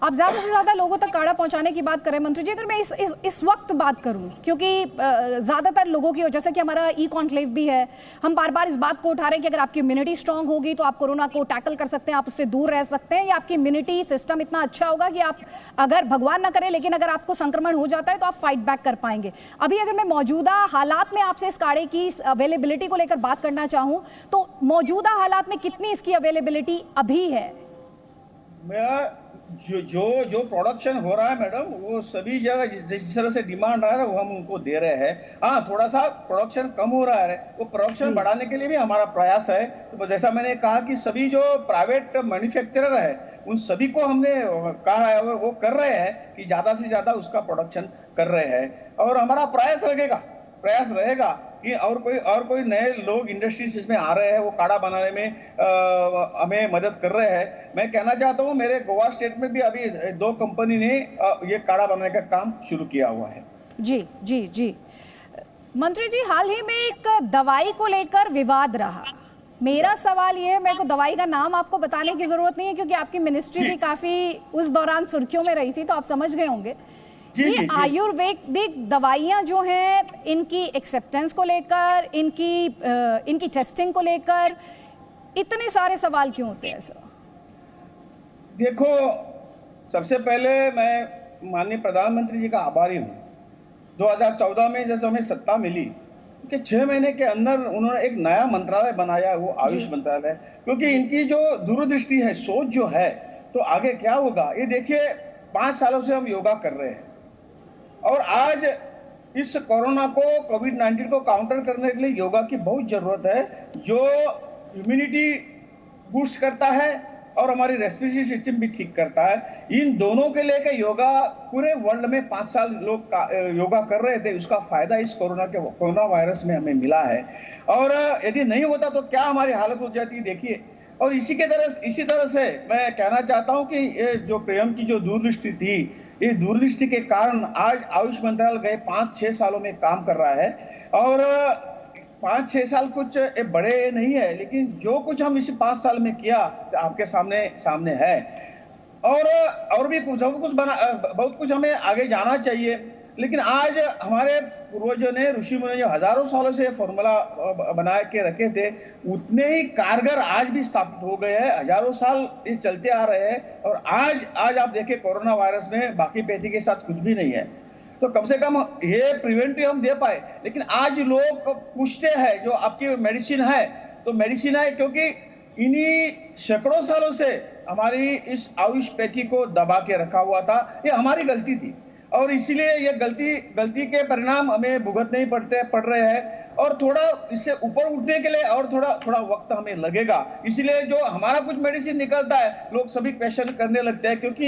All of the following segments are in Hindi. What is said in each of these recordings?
आप ज़्यादा से ज़्यादा लोगों तक काढ़ा पहुंचाने की बात करें मंत्री जी, अगर मैं इस वक्त बात करूं, क्योंकि ज़्यादातर लोगों की, जैसे कि हमारा ई कॉन्क्लेव भी है, हम बार बार इस बात को उठा रहे हैं कि अगर आपकी इम्यूनिटी स्ट्रांग होगी तो आप कोरोना को टैकल कर सकते हैं, आप उससे दूर रह सकते हैं, या आपकी इम्यूनिटी सिस्टम इतना अच्छा होगा कि आप, अगर भगवान ना करे लेकिन अगर आपको संक्रमण हो जाता है तो आप फाइट बैक कर पाएंगे। अभी अगर मैं मौजूदा हालात में आपसे इस काढ़े की अवेलेबिलिटी को लेकर बात करना चाहूं तो मौजूदा हालात में कितनी इसकी अवेलेबिलिटी अभी है? जो प्रोडक्शन हो रहा है मैडम, वो सभी जगह जिस तरह से डिमांड आ रहा है वो हम उनको दे रहे हैं। हाँ, थोड़ा सा प्रोडक्शन कम हो रहा है, वो प्रोडक्शन बढ़ाने के लिए भी हमारा प्रयास है। तो जैसा मैंने कहा कि सभी जो प्राइवेट मैन्युफैक्चरर है उन सभी को हमने कहा है, वो कर रहे हैं कि ज्यादा से ज्यादा उसका प्रोडक्शन कर रहे हैं। और हमारा प्रयास रहेगा कि और कोई नए लोग इंडस्ट्रीज इसमें आ रहे हैं, वो काढ़ा बनाने में हमें मदद कर रहे हैं। मैं कहना चाहता हूँ, मेरे गोवा स्टेट में भी अभी 2 कंपनी ने ये काढ़ा बनाने का काम शुरू किया हुआ है। जी जी जी मंत्री जी, हाल ही में एक दवाई को लेकर विवाद रहा। मेरा सवाल ये है, मेरे को दवाई का नाम आपको बताने की जरूरत नहीं है क्योंकि आपकी मिनिस्ट्री भी काफी उस दौरान सुर्खियों में रही थी, तो आप समझ गए होंगे। ये आयुर्वेदिक दवाइयां जो हैं, इनकी एक्सेप्टेंस को लेकर, इनकी टेस्टिंग को लेकर इतने सारे सवाल क्यों होते हैं सर? देखो, सबसे पहले मैं माननीय प्रधानमंत्री जी का आभारी हूँ। 2014 में जैसे हमें सत्ता मिली कि 6 महीने के अंदर उन्होंने एक नया मंत्रालय बनाया, वो आयुष मंत्रालय, क्योंकि इनकी जो दूरदृष्टि है, सोच जो है, तो आगे क्या होगा ये देखिए। 5 सालों से हम योगा कर रहे हैं और आज इस कोरोना को, कोविड-19 को काउंटर करने के लिए योगा की बहुत जरूरत है, जो इम्यूनिटी बूस्ट करता है और हमारी रेस्पिरेटरी सिस्टम भी ठीक करता है। इन दोनों के लेकर योगा पूरे वर्ल्ड में 5 साल लोग योगा कर रहे थे, उसका फायदा इस कोरोना वायरस में हमें मिला है। और यदि नहीं होता तो क्या हमारी हालत हो जाती, देखिए। और इसी तरह से मैं कहना चाहता हूं कि ये जो पीएम की जो दूरदृष्टि थी, ये दूरदृष्टि के कारण आज आयुष मंत्रालय गए 5-6 सालों में काम कर रहा है। और 5-6 साल कुछ बड़े नहीं है, लेकिन जो कुछ हम इस 5 साल में किया आपके सामने है। और भी बहुत कुछ हमें आगे जाना चाहिए। लेकिन आज हमारे पूर्वजों ने, ऋषि मुनि जो हजारों सालों से फॉर्मूला बना के रखे थे, उतने ही कारगर आज भी स्थापित हो गए हैं। हजारों साल इस चलते आ रहे हैं और आज आप देखिए कोरोना वायरस में बाकी पैथी के साथ कुछ भी नहीं है। तो कम से कम ये प्रिवेंटिव हम दे पाए। लेकिन आज लोग पूछते हैं जो आपकी मेडिसिन है, तो मेडिसिन है क्योंकि इन्हीं सैकड़ों सालों से हमारी इस आयुष पैथी को दबा के रखा हुआ था। ये हमारी गलती थी और इसीलिए ये गलती के परिणाम हमें भुगतने पड़ रहे हैं। और थोड़ा इससे ऊपर उठने के लिए और थोड़ा वक्त हमें लगेगा। इसलिए जो हमारा कुछ मेडिसिन निकलता है, लोग सभी क्वेश्चन करने लगते हैं क्योंकि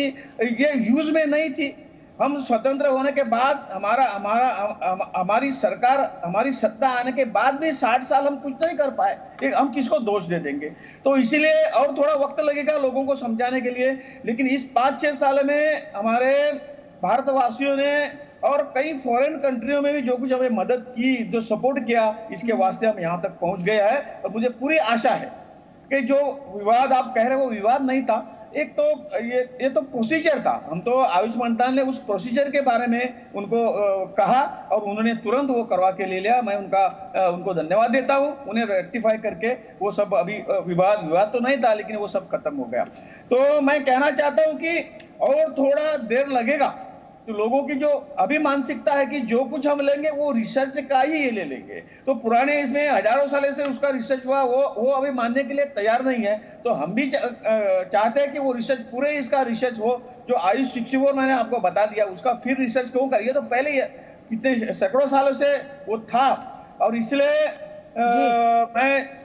ये यूज में नहीं थी। हम स्वतंत्र होने के बाद हमारी सरकार, हमारी सत्ता आने के बाद भी 60 साल हम कुछ नहीं कर पाए, हम किसको दोष दे देंगे? तो इसीलिए और थोड़ा वक्त लगेगा लोगों को समझाने के लिए। लेकिन इस 5-6 साल में हमारे भारतवासियों ने और कई फॉरेन कंट्रियों में भी जो कुछ हमें मदद की, जो सपोर्ट किया, इसके वास्ते हम यहाँ तक पहुंच गया है। और मुझे पूरी आशा है कि जो विवाद आप कह रहे हो वो विवाद नहीं था, एक तो ये तो प्रोसीजर था। हम तो आयुष मंत्रालय ने उस प्रोसीजर के बारे में उनको कहा और उन्होंने तुरंत वो करवा के ले लिया। मैं उनको धन्यवाद देता हूँ। उन्हें रेक्टिफाई करके वो सब, अभी विवाद तो नहीं था लेकिन वो सब खत्म हो गया। तो मैं कहना चाहता हूँ कि और थोड़ा देर लगेगा। तो लोगों की जो अभी मानसिकता है कि जो कुछ हम लेंगे वो रिसर्च का ही ये ले लेंगे, तो पुराने इसमें हजारों साल से उसका रिसर्च हुआ, वो अभी मानने के लिए तैयार नहीं है। तो हम भी चाहते हैं कि वो रिसर्च, पूरे इसका रिसर्च हो। जो आयुष 64 मैंने आपको बता दिया, उसका फिर रिसर्च क्यों करिए? तो पहले कितने सैकड़ों सालों से वो था। और इसलिए मैं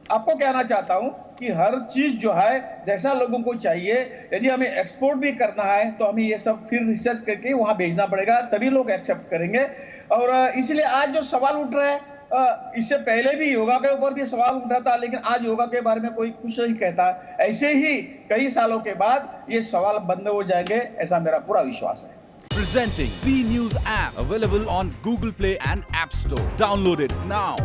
आपको कहना चाहता हूं कि हर चीज जो है जैसा लोगों को चाहिए, यदि हमें एक्सपोर्ट भी करना है तो हमें ये सब फिर रिसर्च करके वहां भेजना पड़ेगा, तभी लोग एक्सेप्ट करेंगे। और इसलिए आज जो सवाल उठ रहा है, इससे पहले भी योगा के ऊपर भी सवाल उठा था, लेकिन आज योगा के बारे में कोई कुछ नहीं कहता। ऐसे ही कई सालों के बाद ये सवाल बंद हो जाएंगे, ऐसा मेरा पूरा विश्वास है। Presenting B News app, available on Google Play and App Store. Download it now.